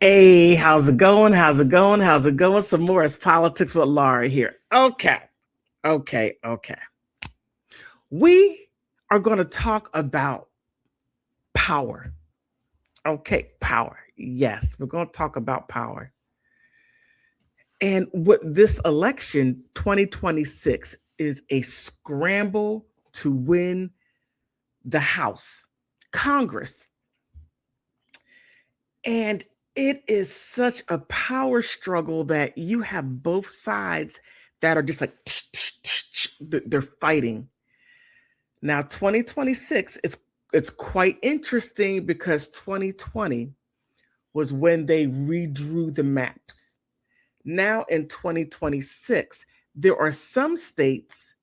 Hey, how's it going? How's it going? How's it going? Some more as politics with Laura here. Okay. We are going to talk about power. Okay, power. Yes, we're going to talk about power. And what this election 2026 is a scramble to win the House, Congress. And it is such a power struggle that you have both sides that are just like they're fighting. Now 2026 is it's quite interesting because 2020 was when they redrew the maps. Now in 2026 there are some states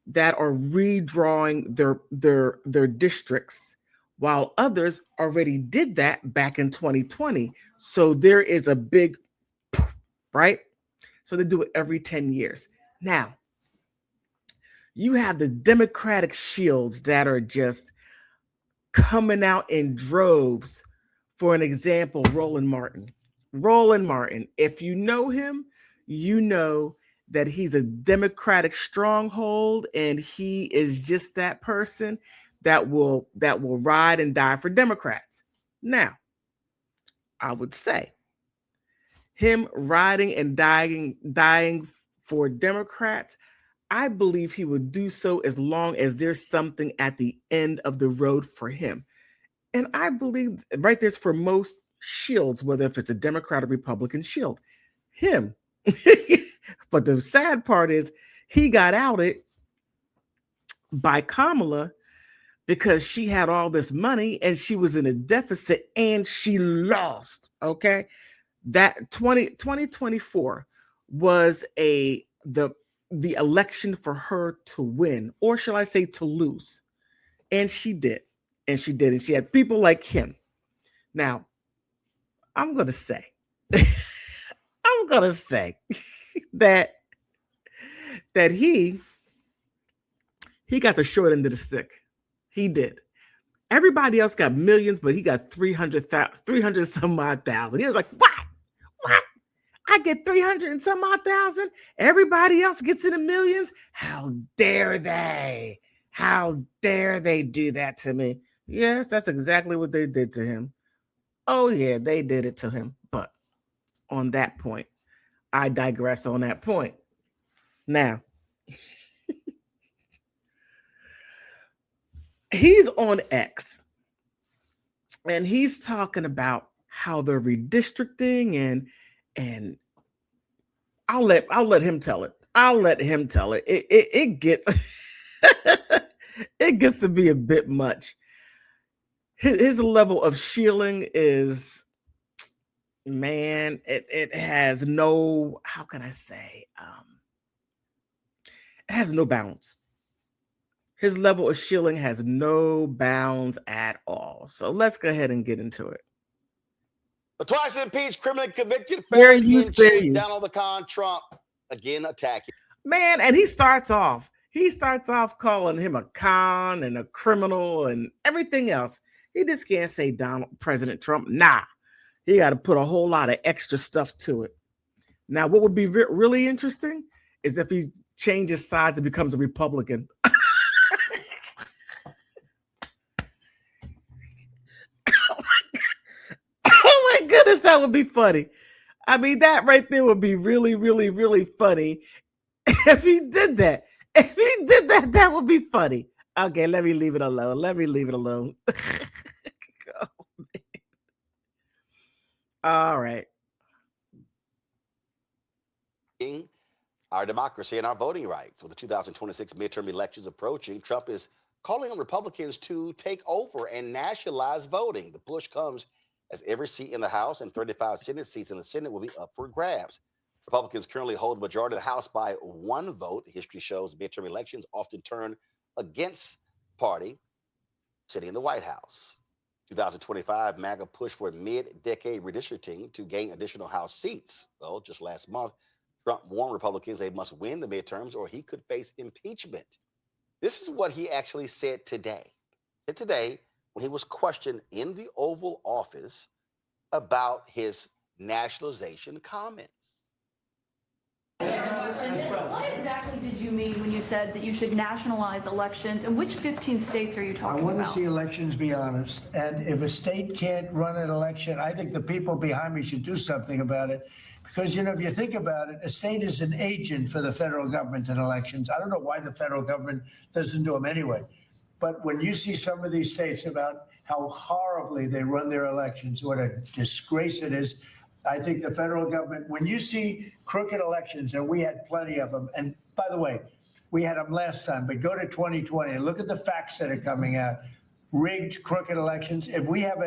that are redrawing their districts while others already did that back in 2020. So there is a big right? So they do it every 10 years. Now, you have the Democratic shields that are just coming out in droves. For an example, Roland Martin. Roland Martin, if you know him, you know that he's a Democratic stronghold and he is just that person that will ride and die for Democrats. Now, I would say him riding and dying for Democrats, I believe he would do so as long as there's something at the end of the road for him. And I believe right there's for most shields, whether if it's a Democrat or Republican shield, him. But the sad part is he got outed by Kamala because she had all this money and she was in a deficit and she lost. Okay. That 2024 was the election for her to win, or shall I say to lose. And she did. And she did. And she had people like him. Now, I'm gonna say, I'm gonna say that that he got the short end of the stick. He did. Everybody else got millions, but he got 300,000, 300 some odd thousand. He was like, what? What? I get 300 and some odd thousand. Everybody else gets in the millions. How dare they? How dare they do that to me? Yes, that's exactly what they did to him. Oh, yeah, they did it to him. But on that point, I digress on that point. Now, he's on X and he's talking about how they're redistricting and I'll let him tell it. I'll let him tell it. It gets it gets to be a bit much. His level of shilling is man, it has no how can I say it has no bounds. His level of shilling has no bounds at all. So let's go ahead and get into it. The twice impeached, criminally convicted Fair felon use, in fair chief use. Donald the Con Trump again attacking. Man, and he starts off calling him a con and a criminal and everything else. He just can't say Donald President Trump. Nah, he got to put a whole lot of extra stuff to it. Now, what would be really interesting is if he changes sides and becomes a Republican. Oh my goodness, that would be funny. I mean, that right there would be really, really, really funny if he did that. If he did that, that would be funny. Okay, let me leave it alone. Let me leave it alone. All right. Our democracy and our voting rights. With the 2026 midterm elections approaching, Trump is calling on Republicans to take over and nationalize voting. The push comes as every seat in the House and 35 Senate seats in the Senate will be up for grabs. Republicans currently hold the majority of the House by one vote. History shows midterm elections often turn against party sitting in the White House. 2025 MAGA push for mid-decade redistricting to gain additional House seats. Well, just last month, Trump warned Republicans they must win the midterms or he could face impeachment. This is what he actually said today. Today, when he was questioned in the Oval Office about his nationalization comments. And what exactly did you mean when you said that you should nationalize elections? And which 15 states are you talking about? I want to see elections be honest. And if a state can't run an election, I think the people behind me should do something about it. Because, you know, if you think about it, a state is an agent for the federal government in elections. I don't know why the federal government doesn't do them anyway. But when you see some of these states about how horribly they run their elections, what a disgrace it is, I think the federal government, when you see crooked elections, and we had plenty of them, and by the way, we had them last time, but go to 2020 and look at the facts that are coming out. Rigged, crooked elections. If we have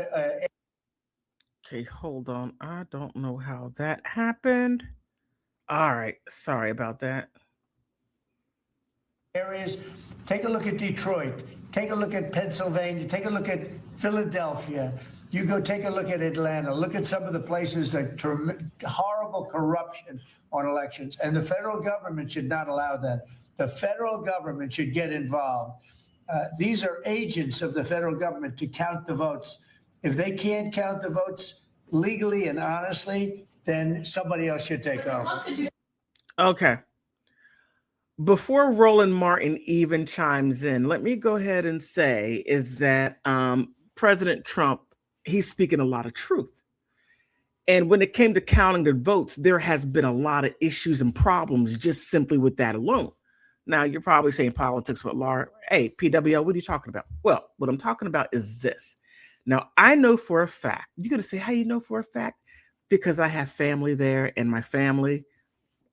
Okay, hold on. I don't know how that happened. All right, sorry about that. areas, take a look at Detroit, take a look at Pennsylvania, take a look at Philadelphia. You go take a look at Atlanta, look at some of the places that horrible corruption on elections. And the federal government should not allow that. The federal government should get involved. These are agents of the federal government to count the votes. If they can't count the votes legally and honestly, then somebody else should take over. Okay. Before Roland Martin even chimes in, let me go ahead and say is that President Trump, he's speaking a lot of truth. And when it came to counting the votes, there has been a lot of issues and problems just simply with that alone. Now, you're probably saying politics with Laura. Hey, PWL, what are you talking about? Well, what I'm talking about is this. Now, I know for a fact, you're going to say, how you know for a fact? Because I have family there, and my family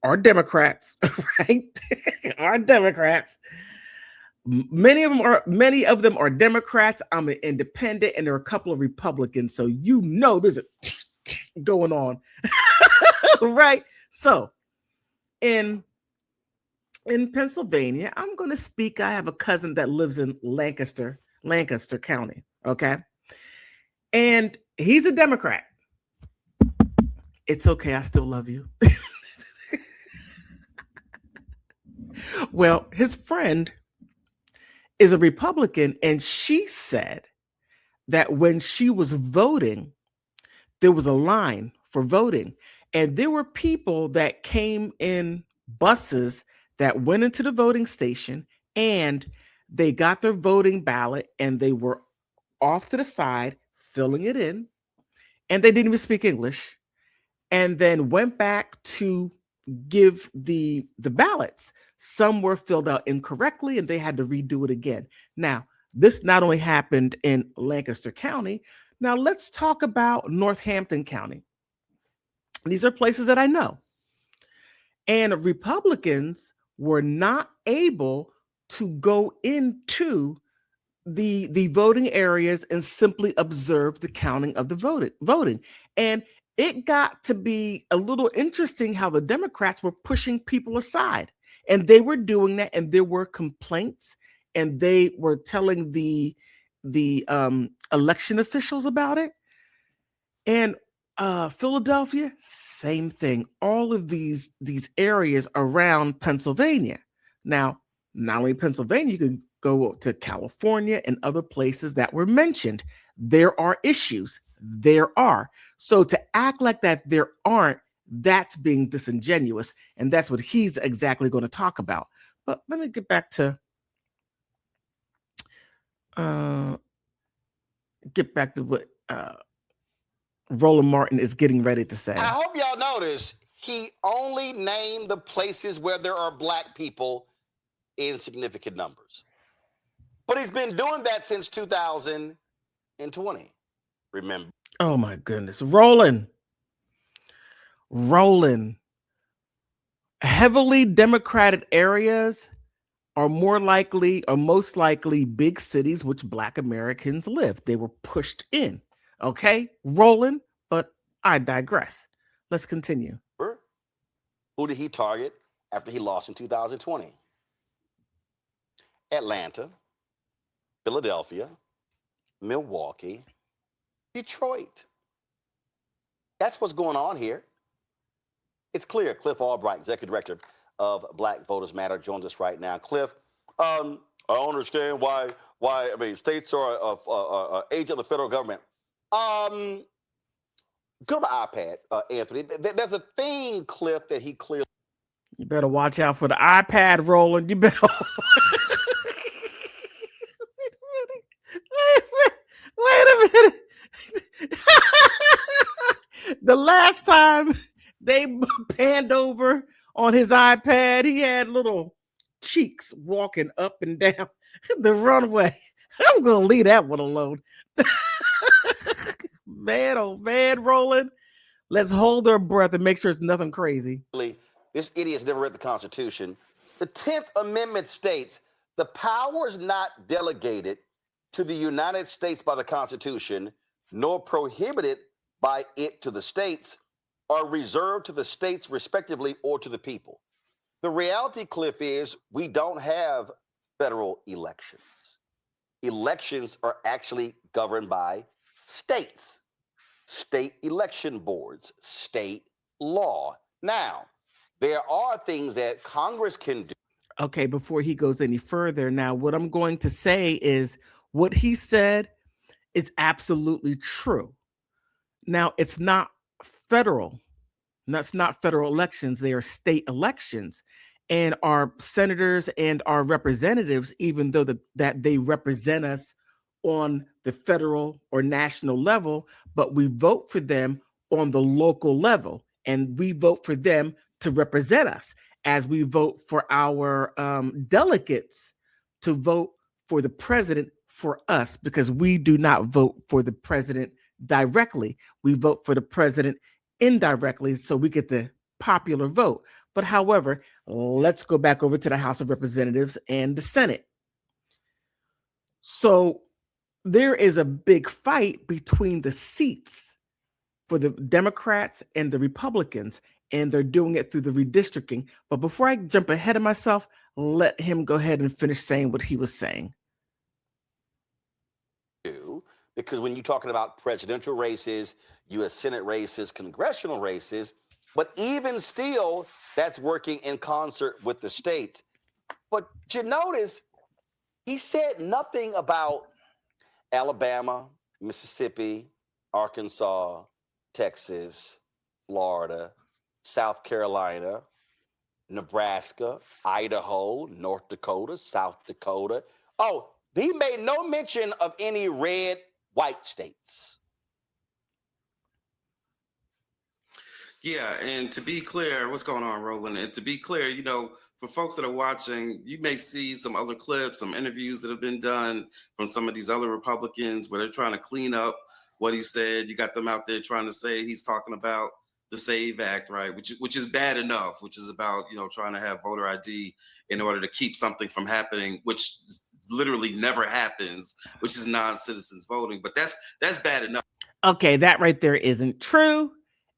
are Democrats, right? Are Democrats. Many of them are Democrats. I'm an independent, and there are a couple of Republicans. So you know there's a going on, right? So in Pennsylvania, I'm going to speak. I have a cousin that lives in Lancaster County, okay? And he's a Democrat. It's okay. I still love you. Well, his friend is a Republican, and she said that when she was voting, there was a line for voting, and there were people that came in buses that went into the voting station, and they got their voting ballot, and they were off to the side filling it in, and they didn't even speak English, and then went back to give the ballots. Some were filled out incorrectly, and they had to redo it again. Now, this not only happened in Lancaster County. Now, let's talk about Northampton County. These are places that I know. And Republicans were not able to go into the voting areas and simply observe the counting of the voting. And it got to be a little interesting how the Democrats were pushing people aside. And they were doing that, and there were complaints, and they were telling the election officials about it. And Philadelphia, same thing. All of these areas around Pennsylvania. Now, not only Pennsylvania, you can go to California and other places that were mentioned. There are issues. There are. So to act like that there aren't, that's being disingenuous. And that's what he's exactly going to talk about. But let me get back to what Roland Martin is getting ready to say. I hope y'all notice he only named the places where there are black people in significant numbers. But he's been doing that since 2020. Remember? Oh my goodness. Roland. Heavily Democratic areas are more likely or most likely big cities which Black Americans live. They were pushed in. Okay, Roland, but I digress. Let's continue. Who did he target after he lost in 2020? Atlanta, Philadelphia, Milwaukee, Detroit. That's what's going on here. It's clear. Cliff Albright, Executive Director of Black Voters Matter, joins us right now. Cliff, I don't understand why I mean, states are agent of the federal government. Go to my iPad, Anthony. There's a thing, Cliff, that he clearly. You better watch out for the iPad, Roland. You better. Wait a minute. The last time they panned over on his iPad, he had little cheeks walking up and down the runway. I'm going to leave that one alone. Man, oh man, Roland. Let's hold our breath and make sure it's nothing crazy. This idiot's never read the Constitution. The 10th Amendment states the powers not delegated to the United States by the Constitution, nor prohibited by it to the states, are reserved to the states respectively or to the people. The reality, Cliff, is we don't have federal elections. Elections are actually governed by states, state election boards, state law. Now, there are things that Congress can do. Okay, before he goes any further, now what I'm going to say is what he said is absolutely true. Now, it's not federal. That's not federal elections. They are state elections. And our senators and our representatives, even though that they represent us on the federal or national level, but we vote for them on the local level. And we vote for them to represent us as we vote for our delegates to vote for the president for us, because we do not vote for the president directly. We vote for the president indirectly, so we get the popular vote. But however, let's go back over to the House of Representatives and the Senate. So there is a big fight between the seats for the Democrats and the Republicans, and they're doing it through the redistricting. But before I jump ahead of myself, let him go ahead and finish saying what he was saying. Because when you're talking about presidential races, U.S. Senate races, congressional races, but even still, that's working in concert with the states. But you notice, he said nothing about Alabama, Mississippi, Arkansas, Texas, Florida, South Carolina, Nebraska, Idaho, North Dakota, South Dakota. Oh, he made no mention of any red, white states. Yeah, and to be clear, what's going on, Roland? And to be clear, you know, for folks that are watching, you may see some other clips, some interviews that have been done from some of these other Republicans where they're trying to clean up what he said. You got them out there trying to say he's talking about the SAVE Act, right? Which is bad enough, which is about, you know, trying to have voter ID in order to keep something from happening, which literally never happens, which is non-citizens voting. But that's bad enough. Okay, that right there isn't true.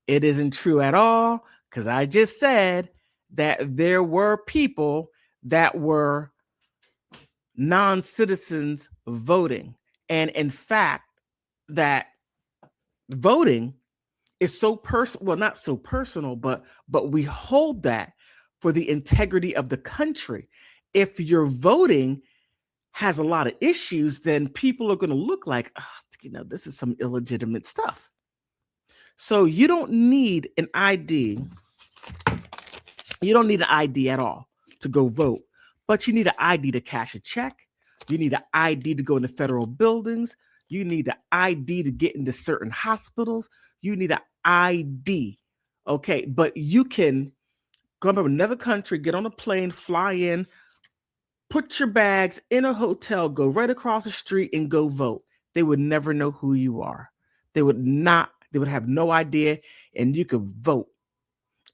It isn't true at all, because I just said that there were people that were non-citizens voting. And in fact, that voting is so personal, well, not so personal, but we hold that for the integrity of the country. If your voting has a lot of issues, then people are going to look like, oh, you know, this is some illegitimate stuff. So you don't need an ID. You don't need an ID at all to go vote, but you need an ID to cash a check. You need an ID to go into federal buildings. You need an ID to get into certain hospitals. You need an ID. Okay, but you can go to another country, get on a plane, fly in, put your bags in a hotel, go right across the street and go vote. They would never know who you are. They would have no idea, and you could vote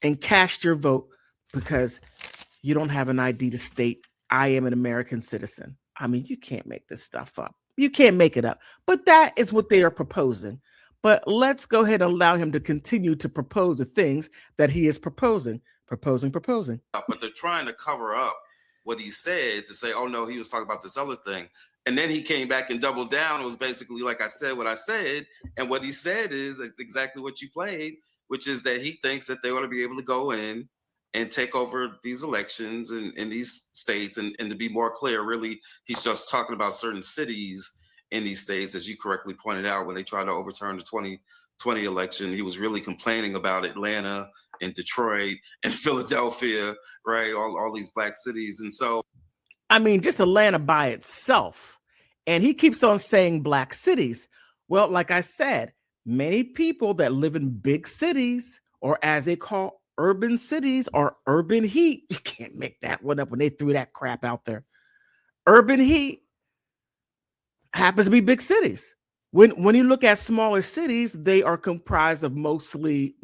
and cast your vote because you don't have an ID to state, I am an American citizen. I mean, you can't make this stuff up. You can't make it up. But that is what they are proposing. But let's go ahead and allow him to continue to propose the things that he is proposing. But they're trying to cover up what he said to say, oh, no, he was talking about this other thing. And then he came back and doubled down. It was basically like I said what I said. And what he said is exactly what you played, which is that he thinks that they ought to be able to go in and take over these elections in these states. And to be more clear, really, he's just talking about certain cities in these states, as you correctly pointed out, when they try to overturn the 20 election, he was really complaining about Atlanta and Detroit and Philadelphia, right? All these black cities. And so, I mean, just Atlanta by itself. And he keeps on saying black cities. Well, like I said, many people that live in big cities, or as they call urban cities, or urban heat, you can't make that one up when they threw that crap out there. Urban heat happens to be big cities. When you look at smaller cities, they are comprised of mostly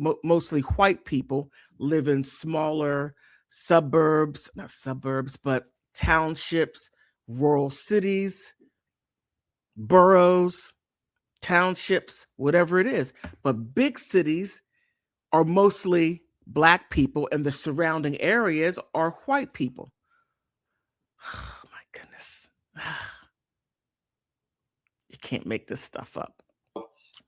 white people live in smaller suburbs, not suburbs, but townships, rural cities, boroughs, townships, whatever it is. But big cities are mostly black people, and the surrounding areas are white people. Oh my goodness. You can't make this stuff up.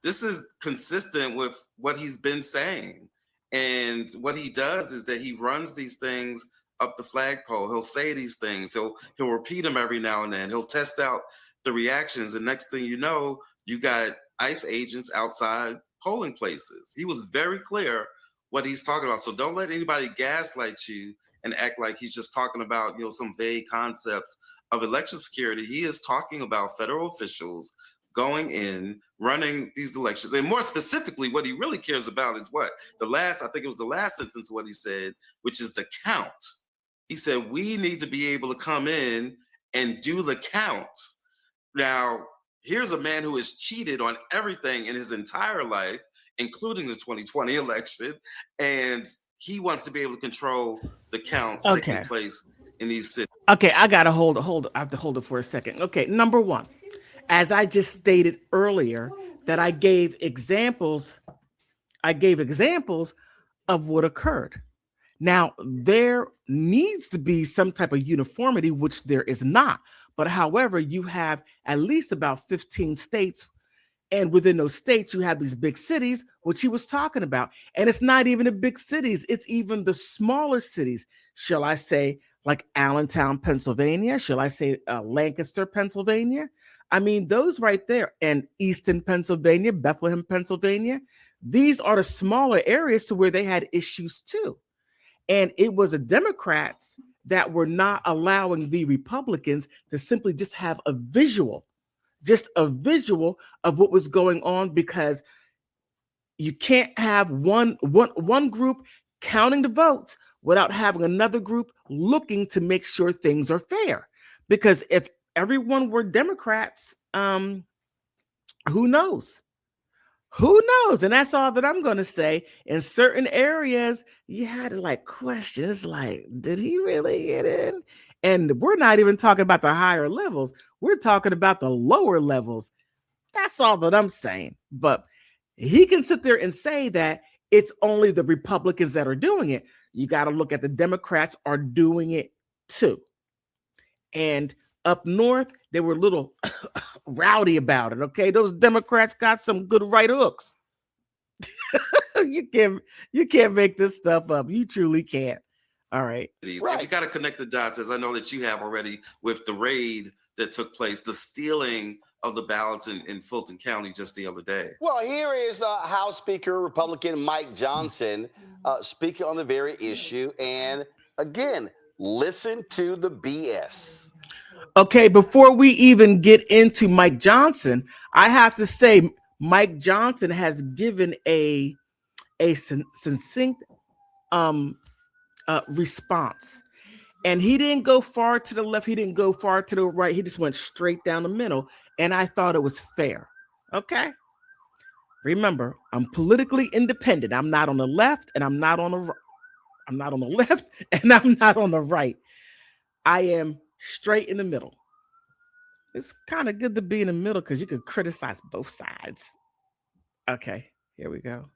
this is consistent with what he's been saying. And what he does is that he runs these things up the flagpole. He'll say these things. He'll repeat them every now and then. He'll test out the reactions. And next thing you know, you got ICE agents outside polling places. He was very clear what he's talking about. So don't let anybody gaslight you and act like he's just talking about, some vague concepts of election security. He is talking about federal officials going in, running these elections. And more specifically, what he really cares about is what? I think it was the last sentence of what he said, which is the count. He said, we need to be able to come in and do the counts. Now, here's a man who has cheated on everything in his entire life, including the 2020 election, and he wants to be able to control the counts taking place in these cities. Okay, I gotta hold it. I have to hold it for a second. Okay, number one, as I just stated earlier, that I gave examples of what occurred. Now, there needs to be some type of uniformity, which there is not. But however, you have at least about 15 states, and within those states, you have these big cities, which he was talking about. And it's not even the big cities, it's even the smaller cities. Shall I say, like Allentown, Pennsylvania? Shall I say Lancaster, Pennsylvania? I mean, those right there, and Easton, Pennsylvania, Bethlehem, Pennsylvania, these are the smaller areas to where they had issues too. And it was the Democrats that were not allowing the Republicans to simply just have a visual of what was going on, because you can't have one group counting the votes without having another group looking to make sure things are fair. Because if everyone were Democrats, who knows? Who knows? And that's all that I'm going to say. In certain areas, you had to question. It's like, did he really get in? And we're not even talking about the higher levels. We're talking about the lower levels. That's all that I'm saying. But he can sit there and say that it's only the Republicans that are doing it. You got to look at the Democrats are doing it too. And up north, they were a little rowdy about it. Okay, those Democrats got some good right hooks. You can't make this stuff up. You truly can't. All right. Right. You got to connect the dots, as I know that you have already, with the raid that took place, the stealing of the ballots in Fulton County just the other day. Well, here is House Speaker Republican Mike Johnson speaking on the very issue. And again, listen to the BS. Okay, before we even get into Mike Johnson, I have to say Mike Johnson has given a succinct response. And he didn't go far to the left. He didn't go far to the right. He just went straight down the middle. And I thought it was fair. Okay. Remember, I'm politically independent. I'm not on the left, and I'm not on the right. I'm not on the left, and I'm not on the right. I am straight in the middle. It's kind of good to be in the middle because you could criticize both sides. Okay, here we go.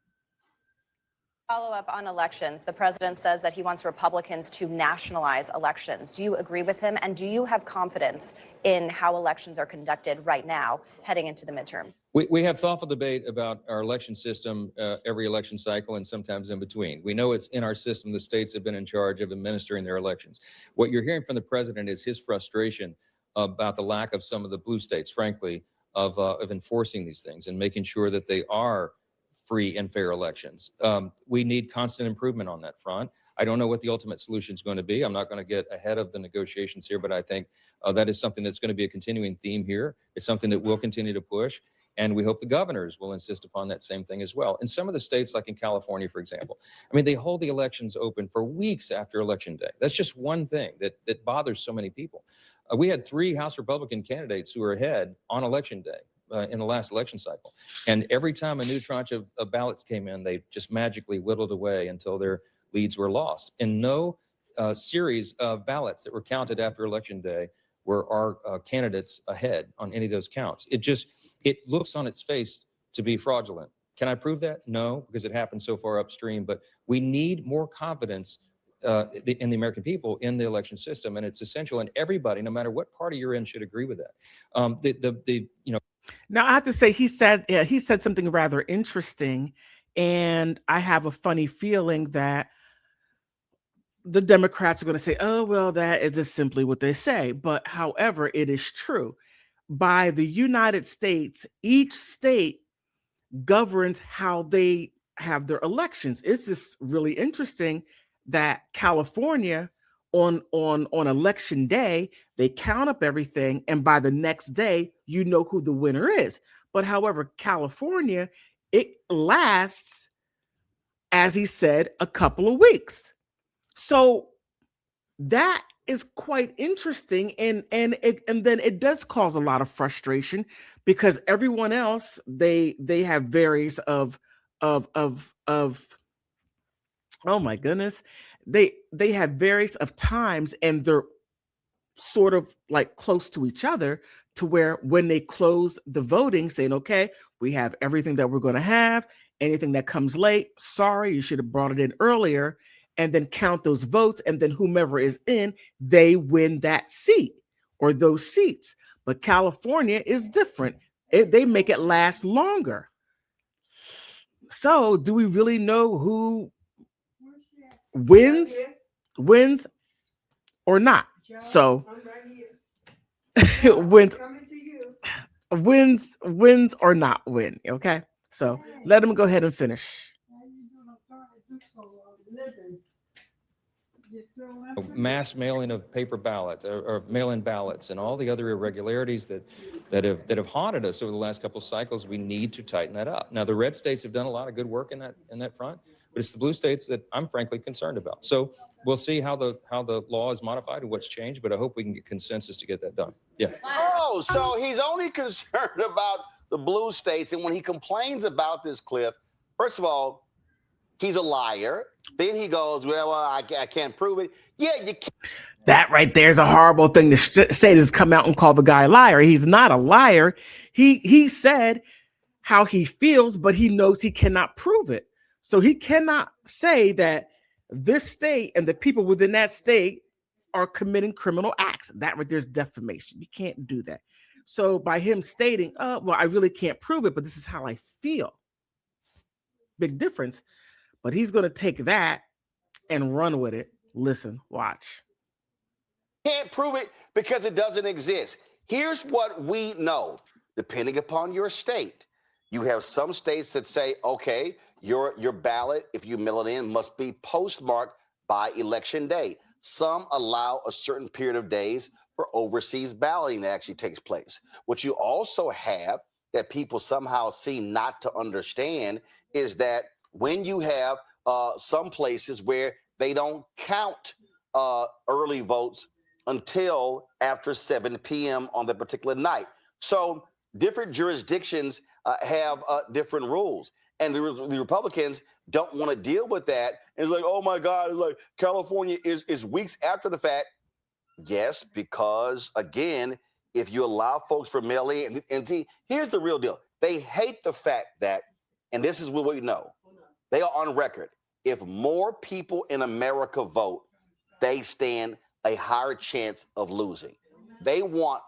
Follow up on elections. The president says that he wants Republicans to nationalize elections. Do you agree with him? And do you have confidence in how elections are conducted right now, heading into the midterm? We have thoughtful debate about our election system every election cycle and sometimes in between. We know it's in our system. The states have been in charge of administering their elections. What you're hearing from the president is his frustration about the lack of some of the blue states, frankly, of enforcing these things and making sure that they are free and fair elections. We need constant improvement on that front. I don't know what the ultimate solution is going to be. I'm not going to get ahead of the negotiations here, but I think that is something that's going to be a continuing theme here. It's something that we'll continue to push. And we hope the governors will insist upon that same thing as well. In some of the states, like in California, for example, I mean, they hold the elections open for weeks after Election Day. That's just one thing that bothers so many people. We had 3 House Republican candidates who were ahead on Election Day in the last election cycle. And every time a new tranche of ballots came in, they just magically whittled away until their leads were lost. And no series of ballots that were counted after Election Day were our candidates ahead on any of those counts. It looks on its face to be fraudulent. Can I prove that? No, because it happened so far upstream, but we need more confidence in the American people in the election system, and it's essential, and everybody, no matter what party you're in, should agree with that. Now I have to say, he said something rather interesting, and I have a funny feeling that the Democrats are going to say, oh, well, that is just simply what they say. But however, it is true. By the United States, each state governs how they have their elections. It's just really interesting that California on election day, they count up everything, and by the next day, you know who the winner is. But however, California, it lasts, as he said, a couple of weeks. So that is quite interesting, and then it does cause a lot of frustration because everyone else they have various of oh my goodness, they have various of times, and they're sort of like close to each other, to where when they close the voting, saying, okay, we have everything that we're going to have, anything that comes late, sorry, you should have brought it in earlier, and then count those votes, and then whomever is in, they win that seat or those seats. But California is different. They make it last longer. So do we really know who wins or not? So wins or not win. Okay. So let him go ahead and finish. Mass mailing of paper ballots or mail-in ballots and all the other irregularities that have haunted us over the last couple of cycles, we need to tighten that up. Now, the red states have done a lot of good work in that front, but it's the blue states that I'm frankly concerned about. So we'll see how the law is modified and what's changed, but I hope we can get consensus to get that done. Yeah. Oh, so he's only concerned about the blue states, and when he complains about this, Cliff, first of all, he's a liar. Then he goes, well, I can't prove it. Yeah, you can't. That right there is a horrible thing to say, to come out and call the guy a liar. He's not a liar. He said how he feels, but he knows he cannot prove it. So he cannot say that this state and the people within that state are committing criminal acts. That right there's defamation. You can't do that. So by him stating, well, I really can't prove it, but this is how I feel. Big difference. But he's going to take that and run with it. Listen, watch. Can't prove it because it doesn't exist. Here's what we know. Depending upon your state, you have some states that say, okay, your ballot, if you mail it in, must be postmarked by election day. Some allow a certain period of days for overseas balloting that actually takes place. What you also have that people somehow seem not to understand is that when you have some places where they don't count early votes until after 7 p.m. on the particular night. So different jurisdictions have different rules. And the Republicans don't want to deal with that. And it's like, oh, my God, it's like California is weeks after the fact. Yes, because, again, if you allow folks for mail-in, and see, here's the real deal. They hate the fact that, and this is what we know, they are on record. If more people in America vote, they stand a higher chance of losing. They want.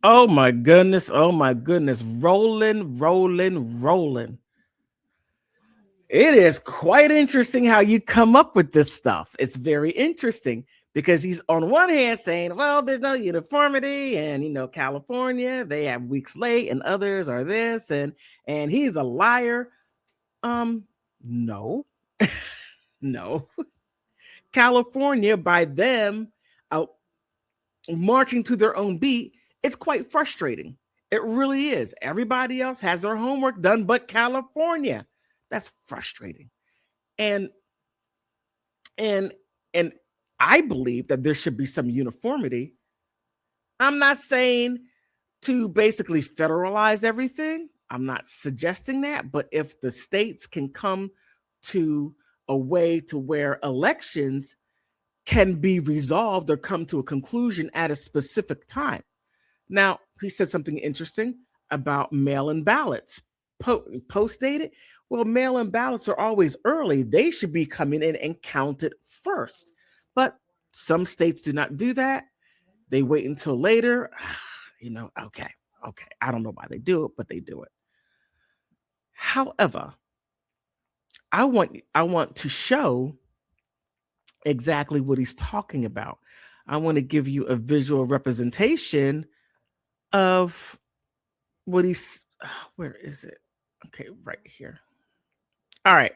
Oh, my goodness. Oh, my goodness. Rolling. It is quite interesting how you come up with this stuff. It's very interesting because he's on one hand saying, well, there's no uniformity, and, California, they have weeks late and others are this, and he's a liar. No. No. California, by them out marching to their own beat, it's quite frustrating. It really is. Everybody else has their homework done but California. That's frustrating. And and and I believe that there should be some uniformity. I'm not saying to basically federalize everything. I'm not suggesting that, but if the states can come to a way to where elections can be resolved or come to a conclusion at a specific time. Now, he said something interesting about mail-in ballots. Post-dated? Well, mail-in ballots are always early. They should be coming in and counted first. But some states do not do that. They wait until later. Okay. I don't know why they do it, but they do it. However, I want to show exactly what he's talking about. I want to give you a visual representation of what he's, where is it? Okay, right here. All right.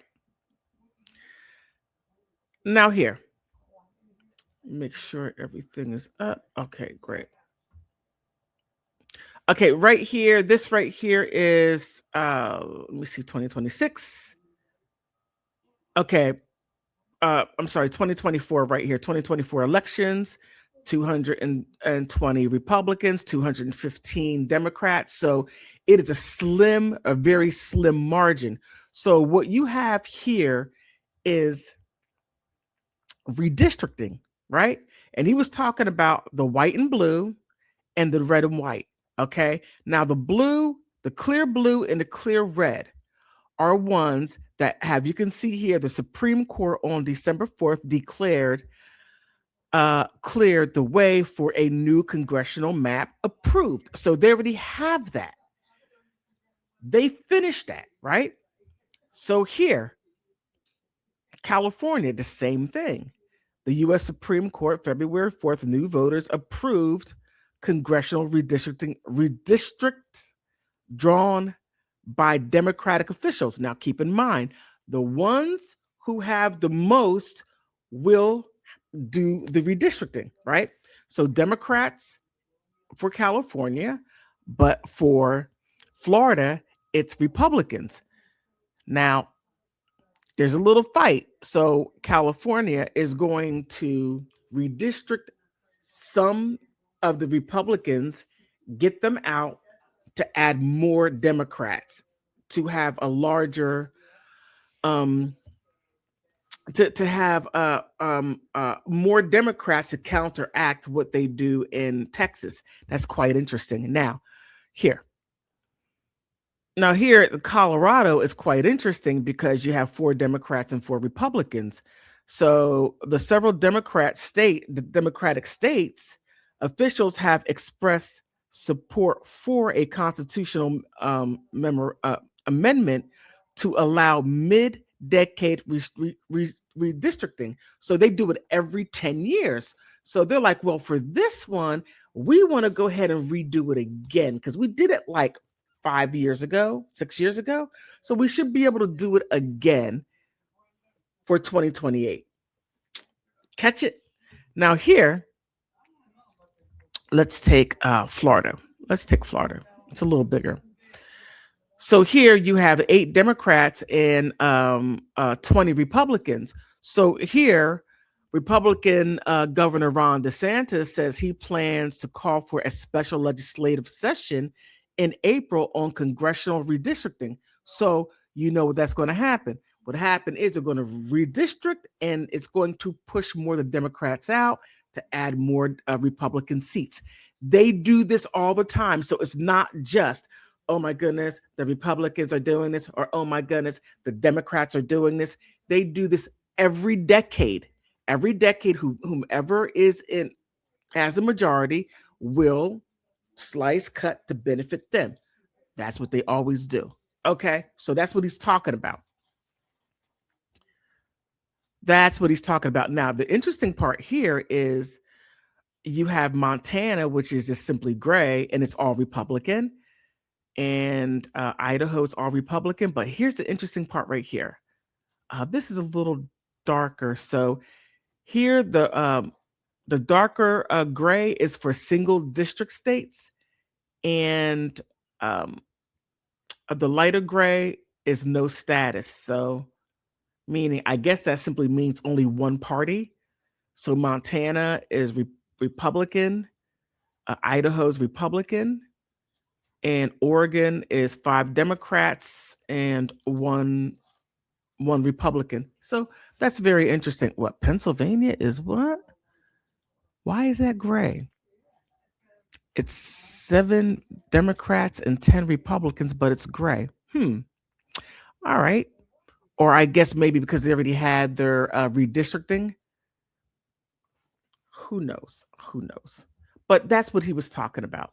Now here, make sure everything is up. Okay, great. Okay, right here, this right here is, let me see, 2026. Okay, I'm sorry, 2024 right here, 2024 elections, 220 Republicans, 215 Democrats. So it is a very slim margin. So what you have here is redistricting, right? And he was talking about the white and blue and the red and white. Okay. Now the blue, the clear blue and the clear red are ones that have, you can see here, the Supreme Court on December 4th cleared the way for a new congressional map approved. So they already have that. They finished that, right? So here, California, the same thing. The U.S. Supreme Court, February 4th, new voters approved congressional redistrict drawn by Democratic officials. Now, keep in mind, the ones who have the most will do the redistricting, right? So Democrats for California, but for Florida, it's Republicans. Now, there's a little fight. So California is going to redistrict some of the Republicans, get them out to add more Democrats, to have a larger to have more Democrats to counteract what they do in Texas. That's quite interesting. Now here Colorado is quite interesting because you have 4 Democrats and 4 Republicans. So the several Democratic states officials have expressed support for a constitutional amendment to allow mid-decade redistricting. So they do it every 10 years. So they're like, well, for this one, we want to go ahead and redo it again because we did it like 6 years ago. So we should be able to do it again for 2028. Catch it? Now here, let's take Florida. It's a little bigger. So here you have 8 Democrats and 20 Republicans. So here, Republican Governor Ron DeSantis says he plans to call for a special legislative session in April on congressional redistricting. So you know that's going to happen. What happened is they're going to redistrict and it's going to push more of the Democrats out to add more Republican seats. They do this all the time. So it's not just, oh my goodness, the Republicans are doing this, or oh my goodness, the Democrats are doing this. They do this every decade. Every decade, whomever is in as a majority will slice cut to benefit them. That's what they always do. Okay, so that's what he's talking about. Now, the interesting part here is you have Montana, which is just simply gray, and it's all Republican. and Idaho's all Republican. But here's the interesting part right here. This is a little darker. So here, the darker gray is for single district states, and the lighter gray is no status. So meaning, I guess that simply means only one party. So Montana is Republican, Idaho's Republican, and Oregon is 5 Democrats and one Republican. So that's very interesting. What, Pennsylvania is what? Why is that gray? It's 7 Democrats and 10 Republicans, but it's gray. All right. Or I guess maybe because they already had their redistricting. Who knows? Who knows? But that's what he was talking about.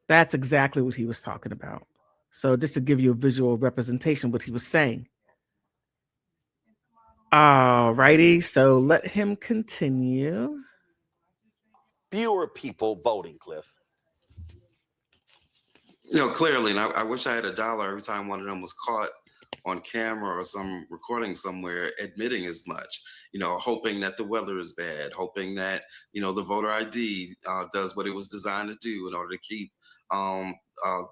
That's exactly what he was talking about. So just to give you a visual representation of what he was saying. All righty. So let him continue. Fewer people voting, Cliff. Clearly, and I wish I had $1 every time one of them was caught on camera or some recording somewhere admitting as much, hoping that the weather is bad, hoping that, the voter ID does what it was designed to do in order to keep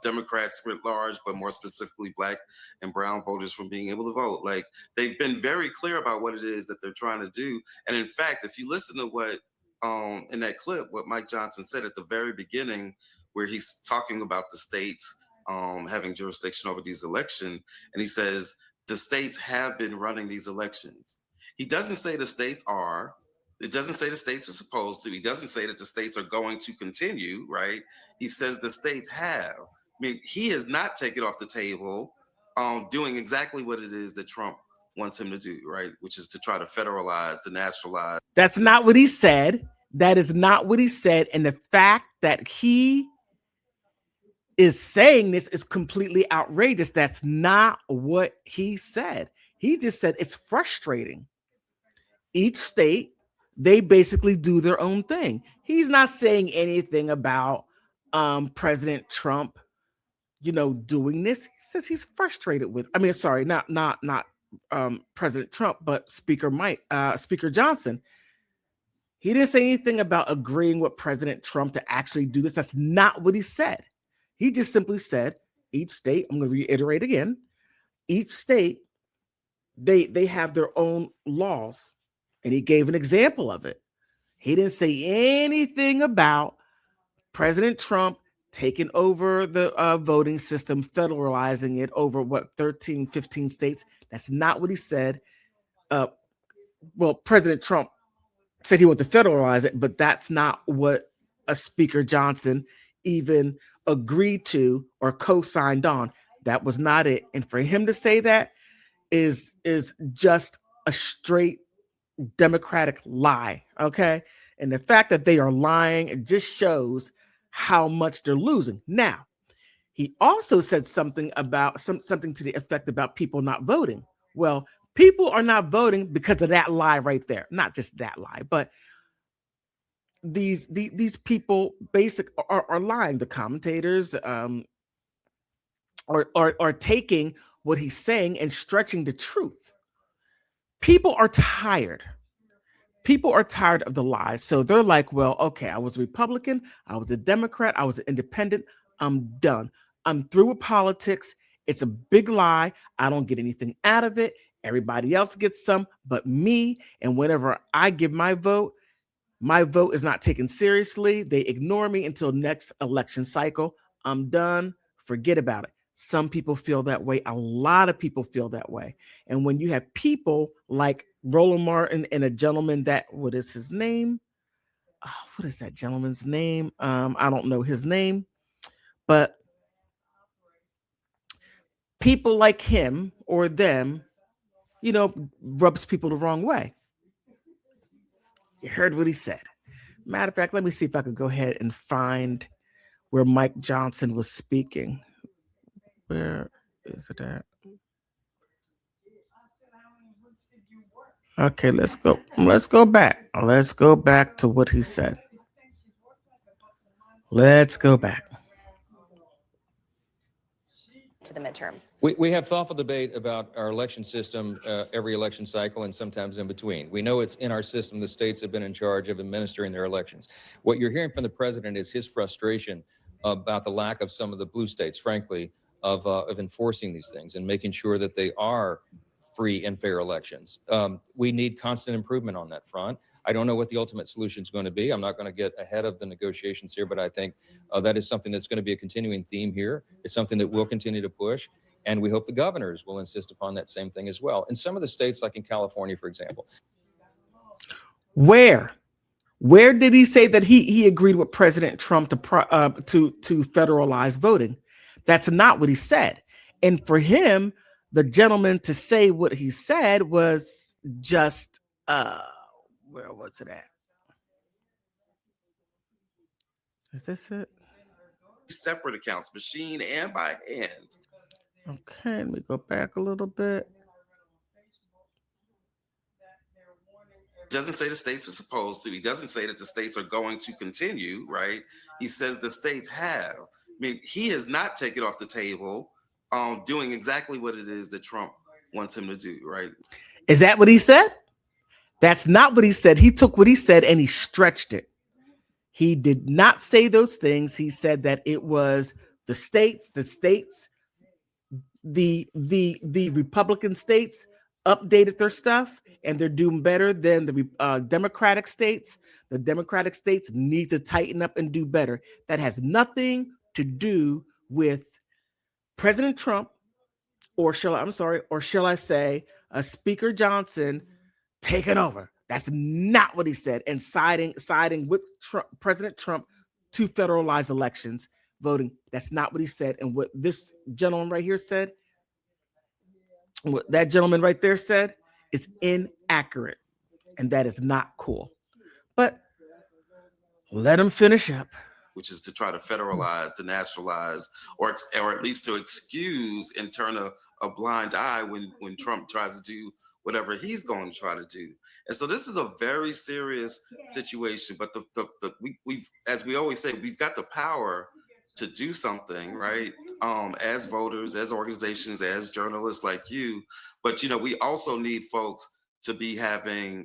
Democrats writ large, but more specifically Black and brown voters from being able to vote. Like, they've been very clear about what it is that they're trying to do. And in fact, if you listen to what in that clip, what Mike Johnson said at the very beginning, where he's talking about the states having jurisdiction over these elections, and he says the states have been running these elections. He doesn't say the states are. It doesn't say the states are supposed to. He doesn't say that the states are going to continue, right? He says the states have. I mean, he has not taken off the table doing exactly what it is that Trump wants him to do, right? Which is to try to federalize, to nationalize. That's not what he said. That is not what he said. And the fact that he is saying this is completely outrageous. That's not what he said. He just said it's frustrating. Each state, they basically do their own thing. He's not saying anything about President Trump, doing this. He says he's frustrated with, not President Trump, but Speaker Johnson. He didn't say anything about agreeing with President Trump to actually do this. That's not what he said. He just simply said each state, I'm going to reiterate again, each state, they have their own laws. And he gave an example of it. He didn't say anything about President Trump taking over the voting system, federalizing it over 13, 15 states. That's not what he said. President Trump said he wanted to federalize it, but that's not what a Speaker Johnson even agreed to or co-signed on. That was not it. And for him to say that is just a straight Democratic lie. Okay. And the fact that they are lying, it just shows how much they're losing. Now, he also said something about something to the effect about people not voting. Well, people are not voting because of that lie right there. Not just that lie, but these people are lying. The commentators are taking what he's saying and stretching the truth. People are tired. People are tired of the lies. So they're like, well, okay, I was a Republican, I was a Democrat, I was an independent. I'm done. I'm through with politics. It's a big lie. I don't get anything out of it. Everybody else gets some but me. And whenever I give my vote is not taken seriously. They ignore me until next election cycle. I'm done. Forget about it. Some people feel that way. A lot of people feel that way. And when you have people like Roland Martin and a gentleman that, what is his name? Oh, what is that gentleman's name? I don't know his name, but people like him or them, rubs people the wrong way. You heard what he said. Matter of fact, let me see if I could go ahead and find where Mike Johnson was speaking. Where is it at? Okay, let's go. Let's go back. Let's go back to what he said. Let's go back. to the midterm? We have thoughtful debate about our election system every election cycle and sometimes in between. We know it's in our system. The states have been in charge of administering their elections. What you're hearing from the president is his frustration about the lack of some of the blue states, frankly, of enforcing these things and making sure that they are free and fair elections. We need constant improvement on that front. I don't know what the ultimate solution is going to be. I'm not going to get ahead of the negotiations here, but I think that is something that's going to be a continuing theme here. It's something that we'll continue to push. And we hope the governors will insist upon that same thing as well. In some of the states, like in California, for example. Where did he say that he agreed with President Trump to federalize voting? That's not what he said. And for him, the gentleman to say what he said was just where was it at? Is this it? Separate accounts, machine and by hand. Okay, let me go back a little bit. Doesn't say the states are supposed to. He doesn't say that the states are going to continue, right? He says the states have. I mean, he has not taken off the table doing exactly what it is that Trump wants him to do, right? Is that what he said? That's not what he said. He took what he said and he stretched it. He did not say those things. He said that it was the states, the Republican states updated their stuff and they're doing better than the Democratic states. The Democratic states need to tighten up and do better. That has nothing to do with President Trump, or shall I say, Speaker Johnson taking over. That's not what he said. And siding with President Trump to federalize elections, voting. That's not what he said. And what this gentleman right here said, what that gentleman right there said, is inaccurate. And that is not cool. But let him finish up. Which is to try to federalize, to nationalize, or at least to excuse and turn a blind eye when Trump tries to do whatever he's going to try to do. And so this is a very serious situation. But we've, as we always say, we've got the power to do something, right? As voters, as organizations, as journalists like you. But we also need folks to be having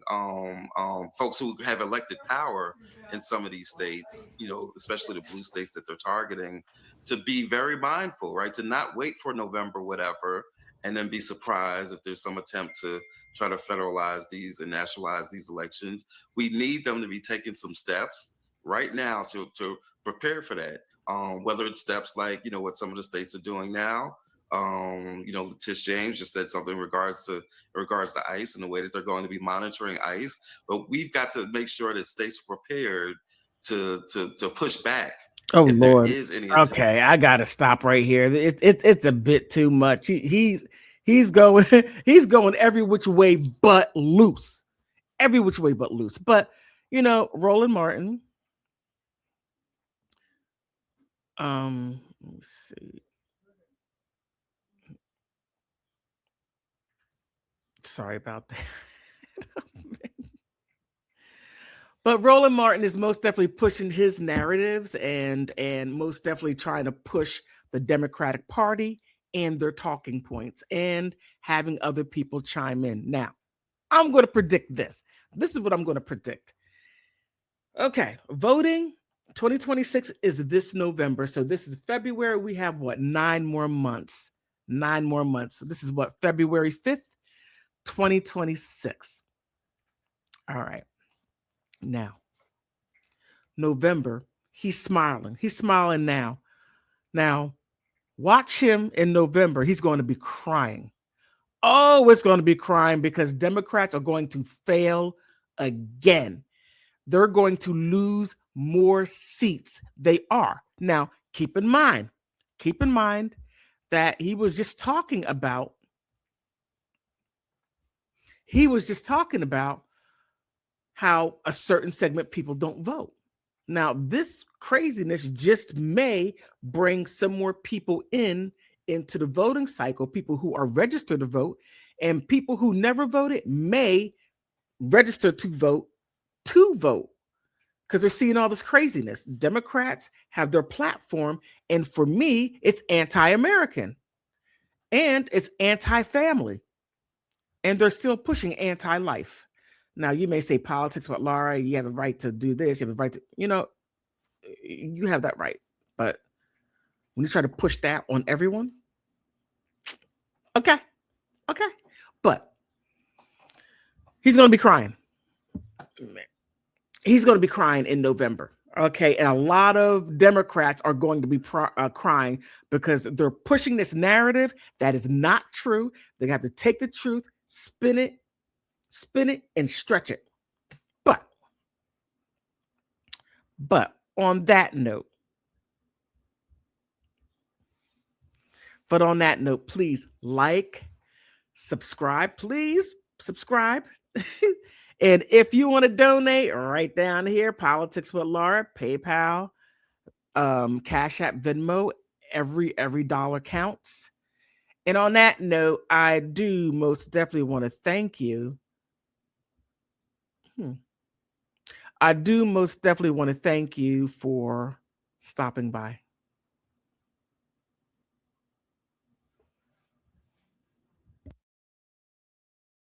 folks who have elected power in some of these states, especially the blue states that they're targeting, to be very mindful, right? To not wait for November, whatever, and then be surprised if there's some attempt to try to federalize these and nationalize these elections. We need them to be taking some steps right now to prepare for that. Whether it's steps like, what some of the states are doing now. Tish James just said something in regards to ICE and the way that they're going to be monitoring ICE. But we've got to make sure that states are prepared to push back. Oh if Lord! There is any okay, I gotta stop right here. It's a bit too much. He's going every which way but loose, every which way but loose. But Roland Martin. Let me see. Sorry about that. But Roland Martin is most definitely pushing his narratives and most definitely trying to push the Democratic Party and their talking points and having other people chime in. Now, I'm going to predict this. This is what I'm going to predict. Okay, voting 2026 is this November. So this is February. We have 9 more months? 9 more months. So this is February 5th, 2026. All right. Now, November, he's smiling. He's smiling now. Now, watch him in November. He's going to be crying. Oh, it's going to be crying because Democrats are going to fail again. They're going to lose more seats. They are. Now, keep in mind that he was just talking about how a certain segment of people don't vote. Now, this craziness just may bring some more people into the voting cycle, people who are registered to vote, and people who never voted may register to vote because they're seeing all this craziness. Democrats have their platform, and for me, it's anti-American. and it's anti-family, and they're still pushing anti-life. Now, you may say politics, but Laura, you have a right to do this. You have a right to, you have that right. But when you try to push that on everyone, okay. But he's going to be crying. He's going to be crying in November. Okay. And a lot of Democrats are going to be crying because they're pushing this narrative that is not true. They have to take the truth, spin it, and stretch it. But on that note, please subscribe, please subscribe. And if you want to donate, right down here, Politics with Laura, PayPal, Cash App, Venmo, every dollar counts. And on that note, I do most definitely want to thank you. I do most definitely want to thank you for stopping by.